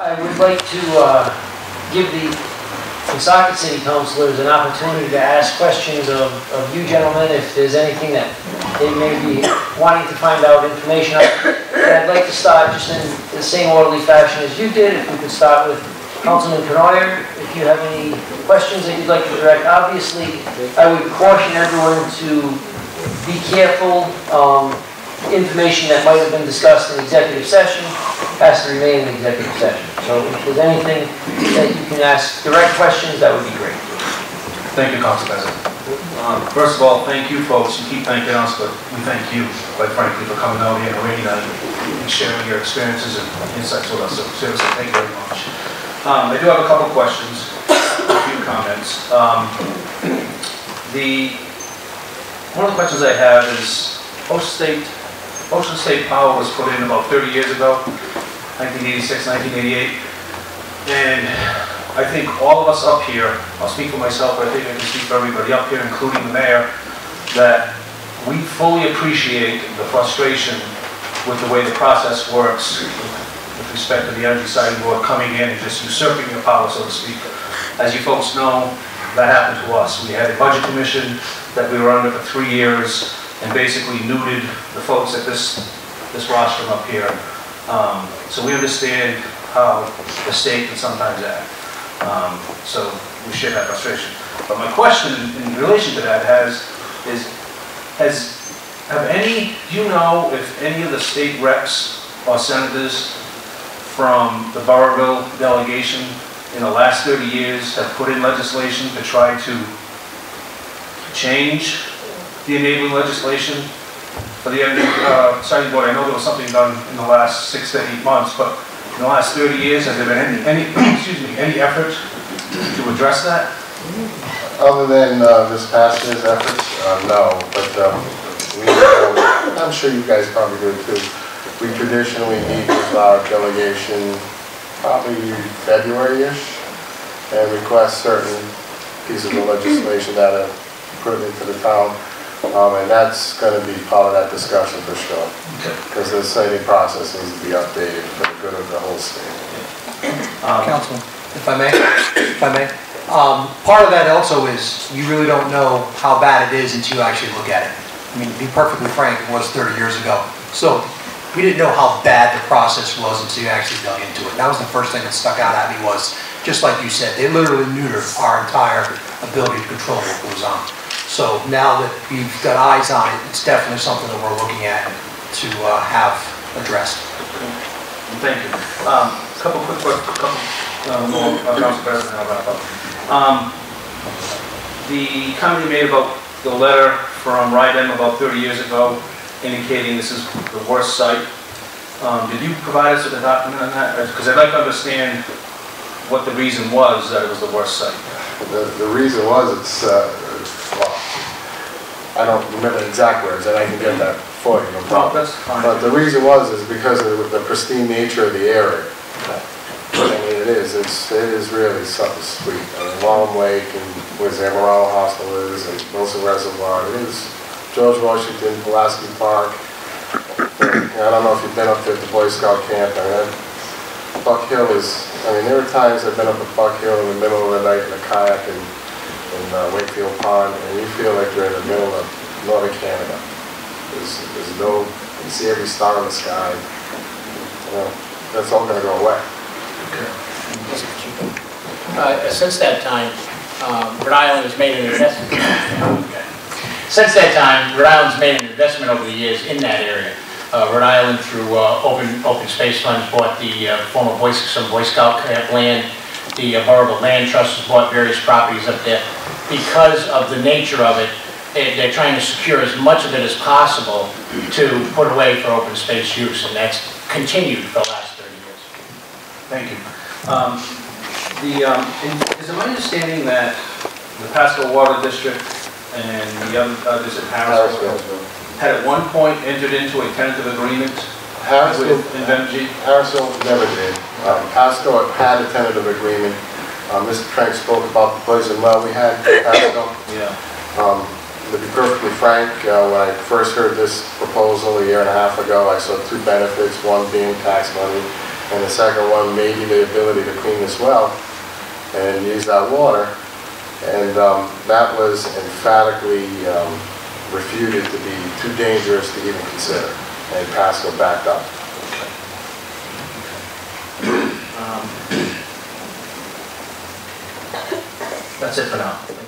I would like to give the Woonsocket City Councilors an opportunity to ask questions of you gentlemen if there's anything that they may be wanting to find out information on. And I'd like to start just in the same orderly fashion as you did. If we could start with Councilman Connollyer, if you have any questions that you'd like to direct. Obviously, I would caution everyone to be careful. Information that might have been discussed in executive session has to remain in executive session. So if there's anything that you can ask direct questions, that would be great. Thank you, Council President. First of all, thank you folks. You keep thanking us, but we thank you, quite frankly, for coming out here on a rainy night and sharing your experiences and insights with us. So seriously, thank you very much. I do have a couple questions, a few comments. One of the questions I have is, Ocean State Power was put in about 30 years ago, 1986, 1988, and I think all of us up here, I'll speak for myself, but I think I can speak for everybody up here, including the mayor, that we fully appreciate the frustration with the way the process works with respect to the Energy Siting Board coming in and just usurping your power, so to speak. As you folks know, that happened to us. We had a budget commission that we were under for 3 years, and basically neutered the folks at this rostrum up here. So we understand how the state can sometimes act. So we share that frustration. But my question in relation to that do you know if any of the state reps or senators from the Burrillville delegation in the last 30 years have put in legislation to try to change the enabling legislation for the Energy Siting Board? I know there was something done in the last 6 to 8 months, but in the last 30 years, has there been any any effort to address that? Other than this past year's efforts, no. But I'm sure you guys probably do too. We traditionally meet with our delegation probably February-ish and request certain pieces of legislation that are put into the town. And that's going to be part of that discussion for sure. Because the siting process needs to be updated for the good of the whole state. Councilman, if I may. Part of that also is you really don't know how bad it is until you actually look at it. I mean, to be perfectly frank, it was 30 years ago. So we didn't know how bad the process was until you actually dug into it. That was the first thing that stuck out at me was, just like you said, they literally neutered our entire ability to control what goes on. So now that we've got eyes on it, it's definitely something that we're looking at to have addressed. Thank you. Couple more, Council President, I'll wrap up. The comment you made about the letter from RIDEM about 30 years ago indicating this is the worst site. Did you provide us with a document on that? Because I'd like to understand what the reason was that it was the worst site. The reason was well, I don't remember the exact words, and I can get that for you, no problem. That's fine. But the reason was because of the pristine nature of the area. I mean, it is really something sweet. I mean, Long Lake and where Zamorano Hospital is, and Wilson Reservoir. It is George Washington Pulaski Park. And I don't know if you've been up there at the Boy Scout camp. I mean, Buck Hill is. I mean, there are times I've been up at Buck Hill in the middle of the night in a kayak in Wakefield Pond, and you feel like you're in the middle of northern Canada. There's no, you see every star in the sky. You know, that's all going to go away. Since that time, Rhode Island has made an investment. Since that time, Rhode Island's made an investment over the years in that area. Rhode Island, through open space funds, bought the former Boy Scout camp land. The Burrillville Land Trust has bought various properties up there. Because of the nature of it, they're trying to secure as much of it as possible to put away for open space use, and that's continued for the last 30 years. Thank you. Is it my understanding that the Pascoag Water District and the other district, Harrisville, had at one point entered into a tentative agreement with Invenergy? Harrisville never did. Pascoag had a tentative agreement. Mr. Trank spoke about the poison well we had in Pascoag. Yeah. To be perfectly frank, when I first heard this proposal a year and a half ago, I saw two benefits, one being tax money And the second one, maybe the ability to clean this well and use that water. And that was emphatically refuted to be too dangerous to even consider. And Pasco backed up. That's it for now.